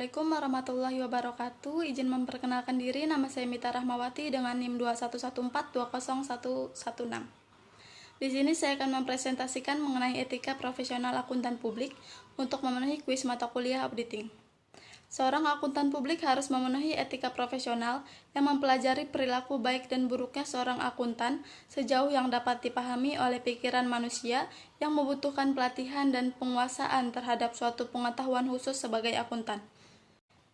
Assalamualaikum warahmatullahi wabarakatuh. Izin memperkenalkan diri, nama saya Mita Rahmawati dengan NIM 211420116. Di sini saya akan mempresentasikan mengenai etika profesional akuntan publik untuk memenuhi kuis mata kuliah auditing. Seorang akuntan publik harus memenuhi etika profesional yang mempelajari perilaku baik dan buruknya seorang akuntan sejauh yang dapat dipahami oleh pikiran manusia yang membutuhkan pelatihan dan penguasaan terhadap suatu pengetahuan khusus sebagai akuntan.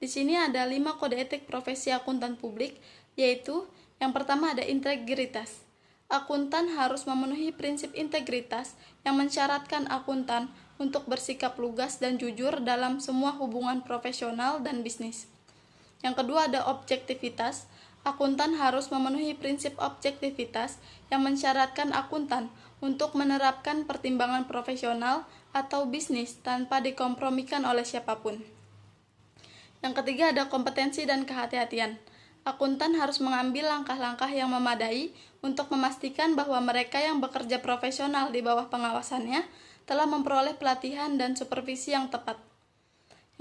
Di sini ada 5 kode etik profesi akuntan publik, yaitu yang pertama ada integritas. Akuntan harus memenuhi prinsip integritas yang mensyaratkan akuntan untuk bersikap lugas dan jujur dalam semua hubungan profesional dan bisnis. Yang kedua ada objektivitas. Akuntan harus memenuhi prinsip objektivitas yang mensyaratkan akuntan untuk menerapkan pertimbangan profesional atau bisnis tanpa dikompromikan oleh siapapun. Yang ketiga ada kompetensi dan kehati-hatian. Akuntan harus mengambil langkah-langkah yang memadai untuk memastikan bahwa mereka yang bekerja profesional di bawah pengawasannya telah memperoleh pelatihan dan supervisi yang tepat.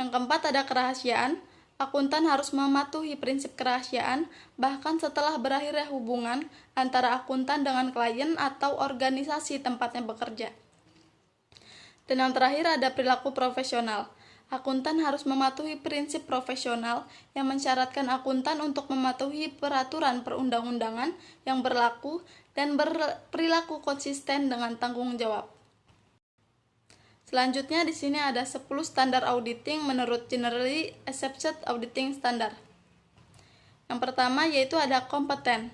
Yang keempat ada kerahasiaan. Akuntan harus mematuhi prinsip kerahasiaan bahkan setelah berakhirnya hubungan antara akuntan dengan klien atau organisasi tempatnya bekerja. Dan yang terakhir ada perilaku profesional. Akuntan harus mematuhi prinsip profesional yang mensyaratkan akuntan untuk mematuhi peraturan perundang-undangan yang berlaku dan berperilaku konsisten dengan tanggung jawab. Selanjutnya di sini ada 10 standar auditing menurut Generally Accepted Auditing Standard. Yang pertama yaitu ada kompeten.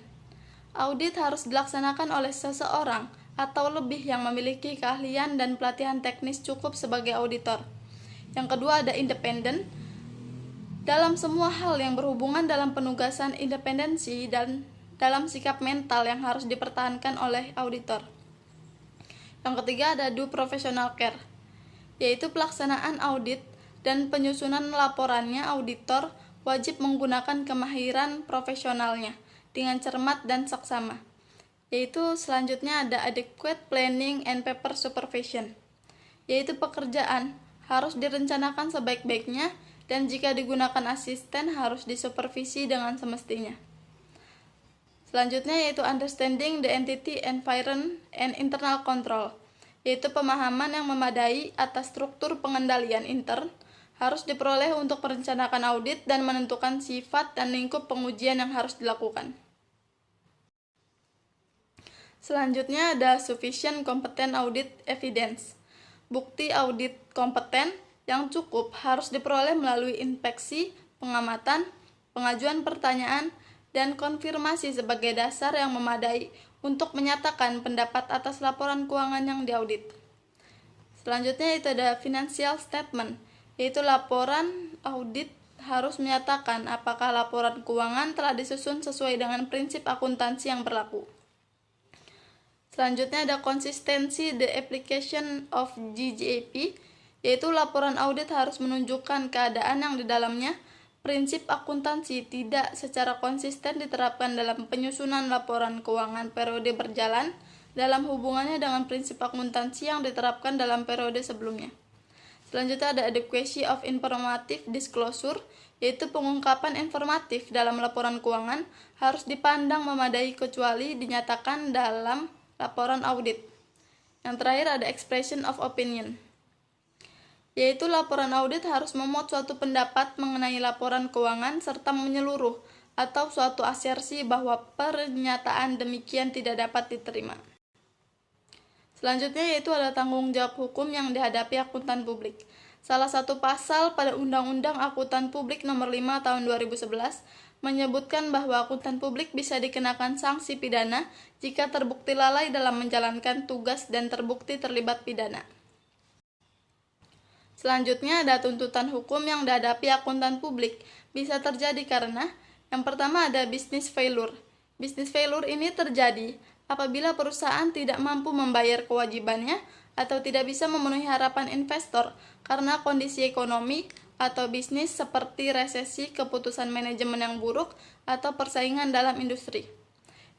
Audit harus dilaksanakan oleh seseorang atau lebih yang memiliki keahlian dan pelatihan teknis cukup sebagai auditor. Yang kedua ada independen. Dalam semua hal yang berhubungan dalam penugasan independensi dan dalam sikap mental yang harus dipertahankan oleh auditor. Yang ketiga ada due professional care, yaitu pelaksanaan audit dan penyusunan laporannya. Auditor wajib menggunakan kemahiran profesionalnya dengan cermat dan saksama. Yaitu selanjutnya ada adequate planning and paper supervision, yaitu pekerjaan harus direncanakan sebaik-baiknya dan jika digunakan asisten harus disupervisi dengan semestinya. Selanjutnya yaitu understanding the entity environment and internal control, yaitu pemahaman yang memadai atas struktur pengendalian intern harus diperoleh untuk merencanakan audit dan menentukan sifat dan lingkup pengujian yang harus dilakukan. Selanjutnya ada sufficient competent audit evidence. Bukti audit kompeten yang cukup harus diperoleh melalui inspeksi, pengamatan, pengajuan pertanyaan, dan konfirmasi sebagai dasar yang memadai untuk menyatakan pendapat atas laporan keuangan yang diaudit. Selanjutnya itu ada financial statement, yaitu laporan audit harus menyatakan apakah laporan keuangan telah disusun sesuai dengan prinsip akuntansi yang berlaku. Selanjutnya ada konsistensi the application of GGAP, yaitu laporan audit harus menunjukkan keadaan yang di dalamnya prinsip akuntansi tidak secara konsisten diterapkan dalam penyusunan laporan keuangan periode berjalan dalam hubungannya dengan prinsip akuntansi yang diterapkan dalam periode sebelumnya. Selanjutnya ada adequacy of informative disclosure, yaitu pengungkapan informatif dalam laporan keuangan harus dipandang memadai kecuali dinyatakan dalam laporan audit. Yang terakhir ada expression of opinion, yaitu laporan audit harus memuat suatu pendapat mengenai laporan keuangan serta menyeluruh atau suatu asersi bahwa pernyataan demikian tidak dapat diterima. Selanjutnya yaitu ada tanggung jawab hukum yang dihadapi akuntan publik. Salah satu pasal pada Undang-Undang Akuntan Publik Nomor 5 Tahun 2011 menyebutkan bahwa akuntan publik bisa dikenakan sanksi pidana jika terbukti lalai dalam menjalankan tugas dan terbukti terlibat pidana. Selanjutnya ada tuntutan hukum yang dihadapi akuntan publik. Bisa terjadi karena yang pertama ada business failure. Business failure ini terjadi apabila perusahaan tidak mampu membayar kewajibannya atau tidak bisa memenuhi harapan investor karena kondisi ekonomi atau bisnis seperti resesi, keputusan manajemen yang buruk, atau persaingan dalam industri.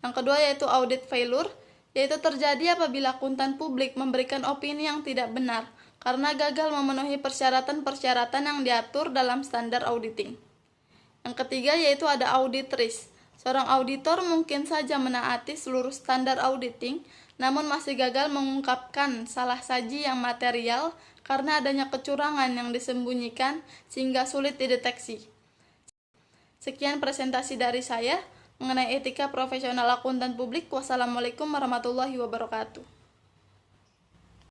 Yang kedua yaitu audit failure, yaitu terjadi apabila akuntan publik memberikan opini yang tidak benar karena gagal memenuhi persyaratan-persyaratan yang diatur dalam standar auditing. Yang ketiga yaitu ada audit risk. Seorang auditor mungkin saja menaati seluruh standar auditing, namun masih gagal mengungkapkan salah saji yang material karena adanya kecurangan yang disembunyikan sehingga sulit dideteksi. Sekian presentasi dari saya mengenai etika profesional akuntan publik. Wassalamualaikum warahmatullahi wabarakatuh.